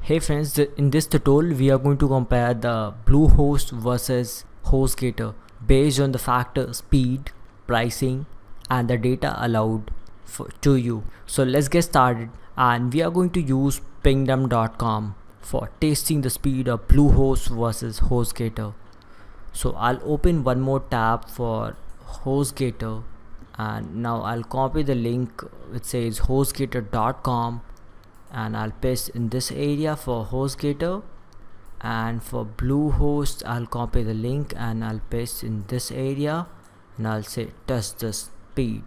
Hey friends, in this tutorial we are going to compare the Bluehost versus Hostgator based on the factor speed, pricing and the data allowed to you. So let's get started, and we are going to use pingdom.com for testing the speed of Bluehost versus Hostgator. So I'll open one more tab for Hostgator, and now I'll copy the link which says hostgator.com and I'll paste in this area for Hostgator, and for Bluehost I'll copy the link and I'll paste in this area and I'll say test the speed.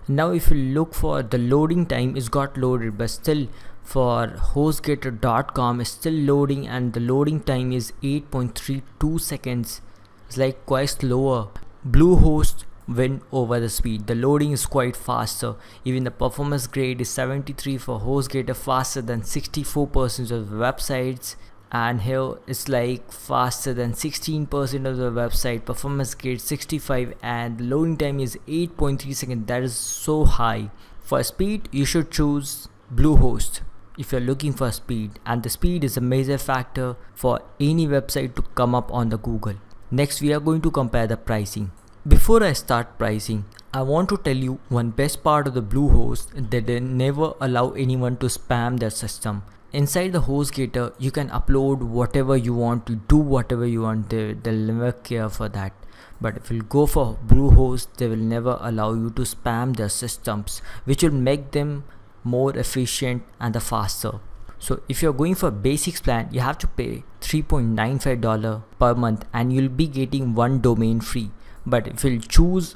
Now if you look for the loading time, it's got loaded, but still for hostgator.com is still loading and the loading time is 8.32 seconds. It's like quite slower. Bluehost win over the speed. The loading is quite faster. Even the performance grade is 73 for Hostgator, faster than 64% of the websites, and here it's like faster than 16% of the website. Performance grade 65 and the loading time is 8.3 seconds. That is so high. For speed you should choose Bluehost if you're looking for speed, and the speed is a major factor for any website to come up on the Google. Next we are going to compare the pricing. Before I start pricing, I want to tell you one best part of the Bluehost, that they never allow anyone to spam their system. Inside the Hostgator, you can upload whatever you want, to do whatever you want. They'll never care for that. But if you go for Bluehost, they will never allow you to spam their systems, which will make them more efficient and faster. So if you're going for basics plan, you have to pay $3.95 per month and you'll be getting one domain free. But if you'll choose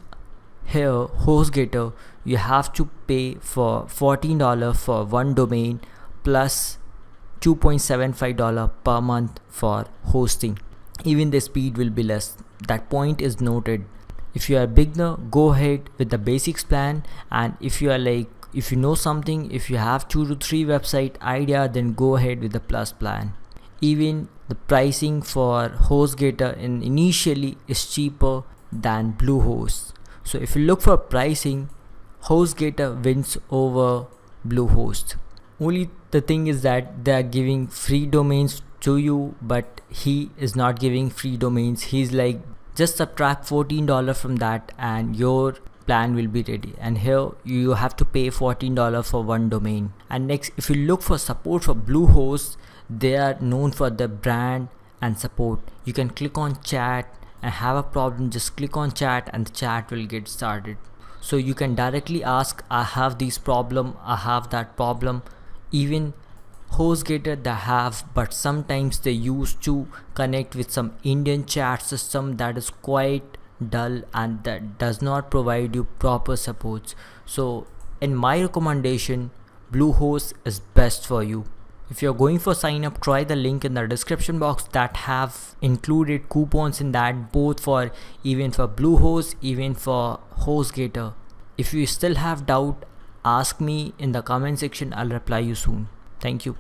here Hostgator, you have to pay for $14 for one domain plus $2.75 per month for hosting. Even the speed will be less. That point is noted. If you are a beginner, go ahead with the basics plan, and if you know something, if you have 2 to 3 website idea, then go ahead with the plus plan. Even the pricing for Hostgator initially is cheaper than Bluehost. So if you look for pricing, Hostgator wins over Bluehost. Only the thing is that they are giving free domains to you, but he is not giving free domains. He's like, just subtract $14 from that and your plan will be ready, and here you have to pay $14 for one domain. And next, if you look for support for Bluehost, they are known for the brand and support. You can click on chat and have a problem, just click on chat and the chat will get started. So you can directly ask, I have this problem, I have that problem. Even Hostgator they have, but sometimes they used to connect with some Indian chat system that is quite dull and that does not provide you proper supports. So in my recommendation, Bluehost is best for you. If you're going for sign up, try the link in the description box that have included coupons in that, both for even for Bluehost, even for Hostgator. If you still have doubt, ask me in the comment section. I'll reply you soon. Thank you.